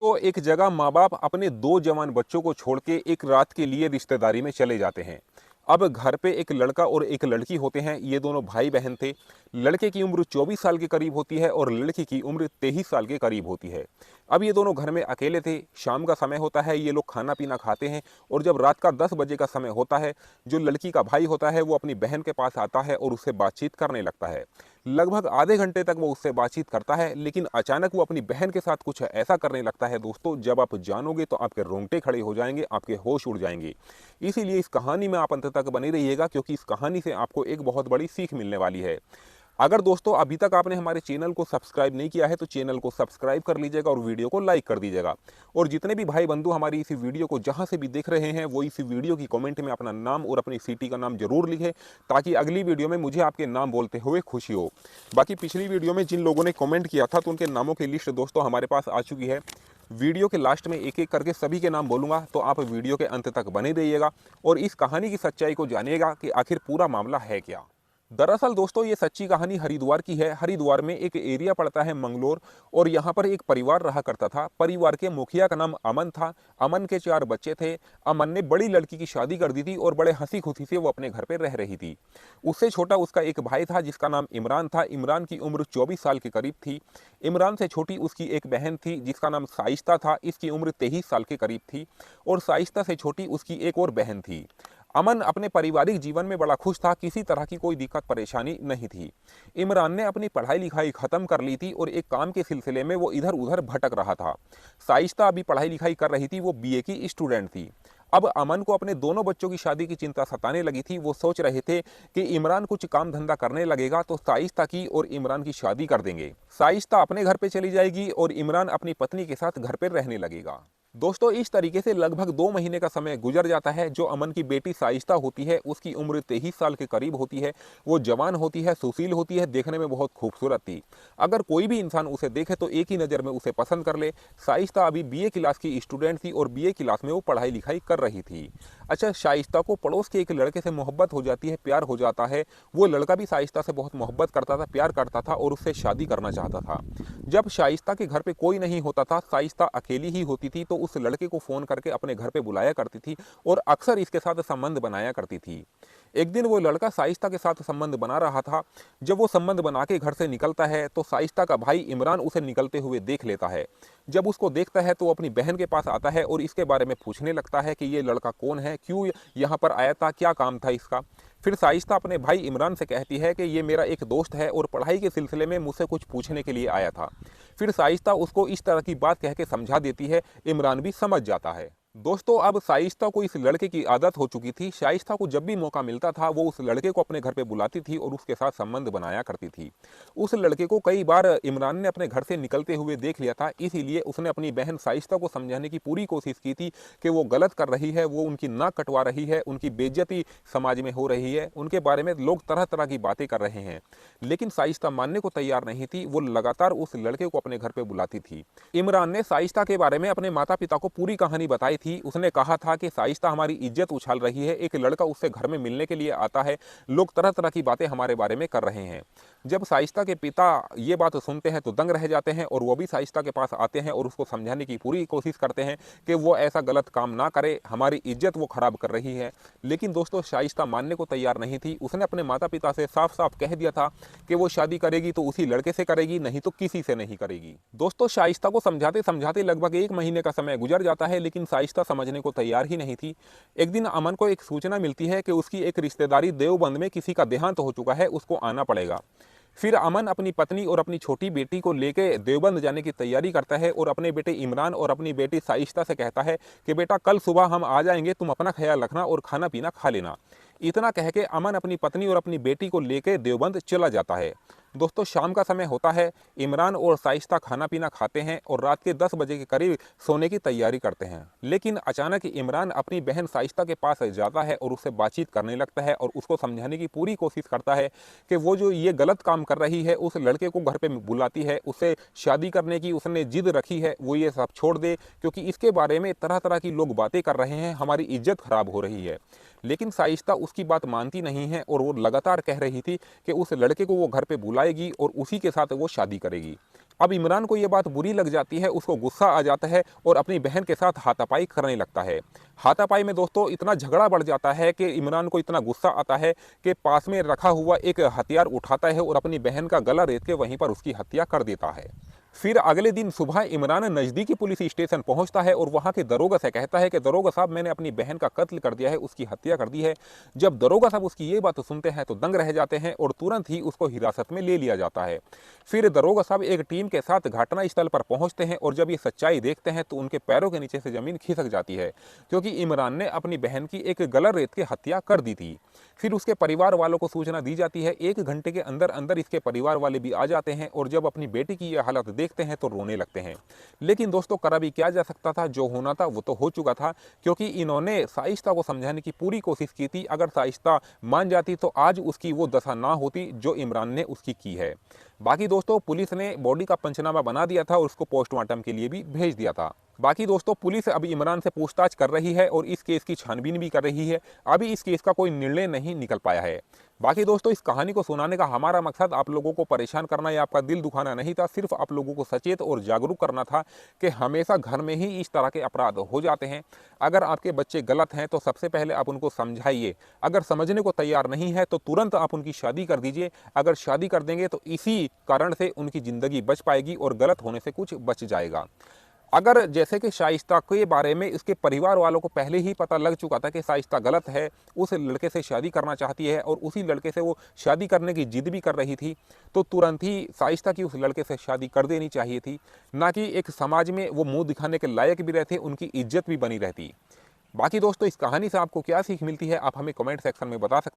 तो एक जगह माँ बाप अपने दो जवान बच्चों को छोड़ के एक रात के लिए रिश्तेदारी में चले जाते हैं। अब घर पे एक लड़का और एक लड़की होते हैं। ये दोनों भाई बहन थे। लड़के की उम्र 24 साल के करीब होती है और लड़की की उम्र 23 साल के करीब होती है। अब ये दोनों घर में अकेले थे। शाम का समय होता है, ये लोग खाना पीना खाते हैं और जब रात का 10 बजे का समय होता है, जो लड़की का भाई होता है वो अपनी बहन के पास आता है और उससे बातचीत करने लगता है। लगभग आधे घंटे तक वो उससे बातचीत करता है, लेकिन अचानक वो अपनी बहन के साथ कुछ ऐसा करने लगता है दोस्तों, जब आप जानोगे तो आपके रोंगटे खड़े हो जाएंगे, आपके होश उड़ जाएंगे। इसीलिए इस कहानी में आप अंत तक बने रहिएगा, क्योंकि इस कहानी से आपको एक बहुत बड़ी सीख मिलने वाली है। अगर दोस्तों अभी तक आपने हमारे चैनल को सब्सक्राइब नहीं किया है तो चैनल को सब्सक्राइब कर लीजिएगा और वीडियो को लाइक कर दीजिएगा। और जितने भी भाई बंधु हमारी इस वीडियो को जहां से भी देख रहे हैं, वो इस वीडियो की कमेंट में अपना नाम और अपनी सिटी का नाम जरूर लिखें, ताकि अगली वीडियो में मुझे आपके नाम बोलते हुए खुशी हो। बाकी पिछली वीडियो में जिन लोगों ने कमेंट किया था तो उनके नामों की लिस्ट दोस्तों हमारे पास आ चुकी है। वीडियो के लास्ट में एक एक करके सभी के नाम बोलूंगा, तो आप वीडियो के अंत तक बने रहिएगा और इस कहानी की सच्चाई को जानिएगा कि आखिर पूरा मामला है क्या। दरअसल दोस्तों ये सच्ची कहानी हरिद्वार की है। हरिद्वार में एक एरिया पड़ता है मंगलोर, और यहाँ पर एक परिवार रहा करता था। परिवार के मुखिया का नाम अमन था। अमन के 4 बच्चे थे। अमन ने बड़ी लड़की की शादी कर दी थी और बड़े हंसी खुशी से वो अपने घर पे रह रही थी। उससे छोटा उसका एक भाई था जिसका नाम इमरान था। इमरान की उम्र 24 साल के करीब थी। इमरान से छोटी उसकी एक बहन थी जिसका नाम साइस्ता था। इसकी उम्र 23 साल के करीब थी और साइस्ता से छोटी उसकी एक और बहन थी। अमन अपने पारिवारिक जीवन में बड़ा खुश था, किसी तरह की कोई दिक्कत परेशानी नहीं थी। इमरान ने अपनी पढ़ाई लिखाई खत्म कर ली थी और एक काम के सिलसिले में वो इधर उधर भटक रहा था। साइस्ता अभी पढ़ाई लिखाई कर रही थी, वो बीए की स्टूडेंट थी। अब अमन को अपने दोनों बच्चों की शादी की चिंता सताने लगी थी। वो सोच रहे थे कि इमरान कुछ काम धंधा करने लगेगा तो साइस्ता की और इमरान की शादी कर देंगे। साइस्ता अपने घर पे चली जाएगी और इमरान अपनी पत्नी के साथ घर पे रहने लगेगा। दोस्तों इस तरीके से लगभग 2 महीने का समय गुजर जाता है। जो अमन की बेटी साइस्ता होती है उसकी उम्र 23 साल के करीब होती है। वो जवान होती है, सुशील होती है, देखने में बहुत खूबसूरत थी। अगर कोई भी इंसान उसे देखे तो एक ही नज़र में उसे पसंद कर ले। साइस्ता अभी बीए क्लास की स्टूडेंट थी और बीए क्लास में वो पढ़ाई लिखाई कर रही थी। अच्छा, शाइस्ता को पड़ोस के एक लड़के से मोहब्बत हो जाती है, प्यार हो जाता है। वो लड़का भी शाइस्ता से बहुत मोहब्बत करता था, प्यार करता था और उससे शादी करना चाहता था। जब शाइस्ता के घर पे कोई नहीं होता था, शाइस्ता अकेली ही होती थी, तो उस लड़के को फ़ोन करके अपने घर पे बुलाया करती थी और अक्सर इसके साथ संबंध बनाया करती थी। एक दिन वो लड़का शाइस्ता के साथ संबंध बना रहा था। जब वो संबंध बना के घर से निकलता है तो शाइस्ता का भाई इमरान उसे निकलते हुए देख लेता है। जब उसको देखता है तो वो अपनी बहन के पास आता है और इसके बारे में पूछने लगता है कि ये लड़का कौन है, क्यों यहाँ पर आया था, क्या काम था इसका। फिर शाइस्ता अपने भाई इमरान से कहती है कि ये मेरा एक दोस्त है और पढ़ाई के सिलसिले में मुझसे कुछ पूछने के लिए आया था। फिर शाइस्ता उसको इस तरह की बात कह के समझा देती है। इमरान भी समझ जाता है। दोस्तों अब शाइस्ता को इस लड़के की आदत हो चुकी थी। शाइस्ता को जब भी मौका मिलता था वो उस लड़के को अपने घर पे बुलाती थी और उसके साथ संबंध बनाया करती थी। उस लड़के को कई बार इमरान ने अपने घर से निकलते हुए देख लिया था, इसीलिए उसने अपनी बहन शाइस्ता को समझाने की पूरी कोशिश की थी कि वो गलत कर रही है, वो उनकी नाक कटवा रही है, उनकी बेइज्जती समाज में हो रही है, उनके बारे में लोग तरह तरह की बातें कर रहे हैं। लेकिन शाइस्ता मानने को तैयार नहीं थी। वो लगातार उस लड़के को अपने घर पे बुलाती थी। इमरान ने शाइस्ता के बारे में अपने माता पिता को पूरी कहानी बताई थी। उसने कहा था कि शाइस्ता हमारी इज्जत उछाल रही है, एक लड़का उससे घर में मिलने के लिए आता है, लोग तरह तरह की बातें हमारे बारे में कर रहे हैं। जब शाइस्ता के पिता ये बात सुनते हैं तो दंग रह जाते हैं और वो भी शाइस्ता के पास आते हैं और उसको समझाने की पूरी कोशिश करते हैं कि वो ऐसा गलत काम ना करे, हमारी इज्जत वो खराब कर रही है। लेकिन दोस्तों शाइस्ता मानने को तैयार नहीं थी। उसने अपने माता पिता से साफ साफ कह दिया था कि वो शादी करेगी तो उसी लड़के से करेगी, नहीं तो किसी से नहीं करेगी। दोस्तों शाइस्ता को समझाते समझाते लगभग 1 महीने का समय गुजर जाता है, लेकिन शाइस्ता समझने को तैयार ही नहीं थी। एक दिन अमन को एक सूचना मिलती है कि उसकी एक रिश्तेदारी देवबंद में किसी का देहांत हो चुका है, उसको आना पड़ेगा। फिर अमन अपनी पत्नी और अपनी छोटी बेटी को लेके देवबंद जाने की तैयारी करता है और अपने बेटे इमरान और अपनी बेटी शाइस्ता से कहता है कि बेटा कल सुबह हम आ जाएंगे, तुम अपना ख्याल रखना और खाना पीना खा लेना। इतना कह के अमन अपनी पत्नी और अपनी बेटी को लेके देवबंद चला जाता है। दोस्तों शाम का समय होता है। इमरान और शाइस्ता खाना पीना खाते हैं और रात के 10 बजे के करीब सोने की तैयारी करते हैं। लेकिन अचानक इमरान अपनी बहन शाइस्ता के पास जाता है और उससे बातचीत करने लगता है और उसको समझाने की पूरी कोशिश करता है कि वो जो ये गलत काम कर रही है, उस लड़के को घर पे बुलाती है, उससे शादी करने की उसने जिद रखी है, वो ये सब छोड़ दे, क्योंकि इसके बारे में तरह तरह की लोग बातें कर रहे हैं, हमारी इज्जत खराब हो रही है। लेकिन शाइस्ता उसकी बात मानती नहीं है और वो लगातार कह रही थी कि उस लड़के को वो घर पे बुलाएगी और उसी के साथ वो शादी करेगी। अब इमरान को ये बात बुरी लग जाती है, उसको गुस्सा आ जाता है और अपनी बहन के साथ हाथापाई करने लगता है। हाथापाई में दोस्तों इतना झगड़ा बढ़ जाता है कि इमरान को इतना गुस्सा आता है कि पास में रखा हुआ एक हथियार उठाता है और अपनी बहन का गला रेत के वहीं पर उसकी हत्या कर देता है। फिर अगले दिन सुबह इमरान नज़दीकी पुलिस स्टेशन पहुंचता है और वहां के दरोगा से कहता है कि दरोगा साहब, मैंने अपनी बहन का कत्ल कर दिया है, उसकी हत्या कर दी है। जब दरोगा साहब उसकी ये बात सुनते हैं तो दंग रह जाते हैं और तुरंत ही उसको हिरासत में ले लिया जाता है। फिर दरोगा साहब एक टीम के साथ घटनास्थल पर पहुंचते हैं और जब ये सच्चाई देखते हैं तो उनके पैरों के नीचे से जमीन खिसक जाती है, क्योंकि इमरान ने अपनी बहन की एक गला रेत के हत्या कर दी थी। फिर उसके परिवार वालों को सूचना दी जाती है। 1 घंटे के अंदर अंदर इसके परिवार वाले भी आ जाते हैं और जब अपनी बेटी की यह हालत देखते हैं तो रोने लगते हैं। लेकिन दोस्तों करा भी क्या जा सकता था, जो होना था वो तो हो चुका था, क्योंकि इन्होंने साइस्ता को समझाने की पूरी कोशिश की थी। अगर साइस्ता मान जाती तो आज उसकी वो दशा ना होती जो इमरान ने उसकी की है। बाकी दोस्तों पुलिस ने बॉडी का पंचनामा बना दिया था और उसको पोस्टमार्टम के लिए भी भेज दिया था। बाकी दोस्तों पुलिस अभी इमरान से पूछताछ कर रही है और इस केस की छानबीन भी कर रही है। अभी इस केस का कोई निर्णय नहीं निकल पाया है। बाकी दोस्तों इस कहानी को सुनाने का हमारा मकसद आप लोगों को परेशान करना या आपका दिल दुखाना नहीं था, सिर्फ आप लोगों को सचेत और जागरूक करना था कि हमेशा घर में ही इस तरह के अपराध हो जाते हैं। अगर आपके बच्चे गलत हैं तो सबसे पहले आप उनको समझाइए। अगर समझने को तैयार नहीं है तो तुरंत आप उनकी शादी कर दीजिए। अगर शादी कर देंगे तो इसी कारण से उनकी ज़िंदगी बच पाएगी और गलत होने से कुछ बच जाएगा। अगर जैसे कि शाइस्ता के बारे में इसके परिवार वालों को पहले ही पता लग चुका था कि शाइस्ता गलत है, उस लड़के से शादी करना चाहती है और उसी लड़के से वो शादी करने की जिद भी कर रही थी, तो तुरंत ही शाइस्ता की उस लड़के से शादी कर देनी चाहिए थी, ना कि एक समाज में वो मुंह दिखाने के लायक भी रहते, उनकी इज्जत भी बनी रहती। बाकी दोस्तों इस कहानी से आपको क्या सीख मिलती है आप हमें कमेंट सेक्शन में बता सकते हैं।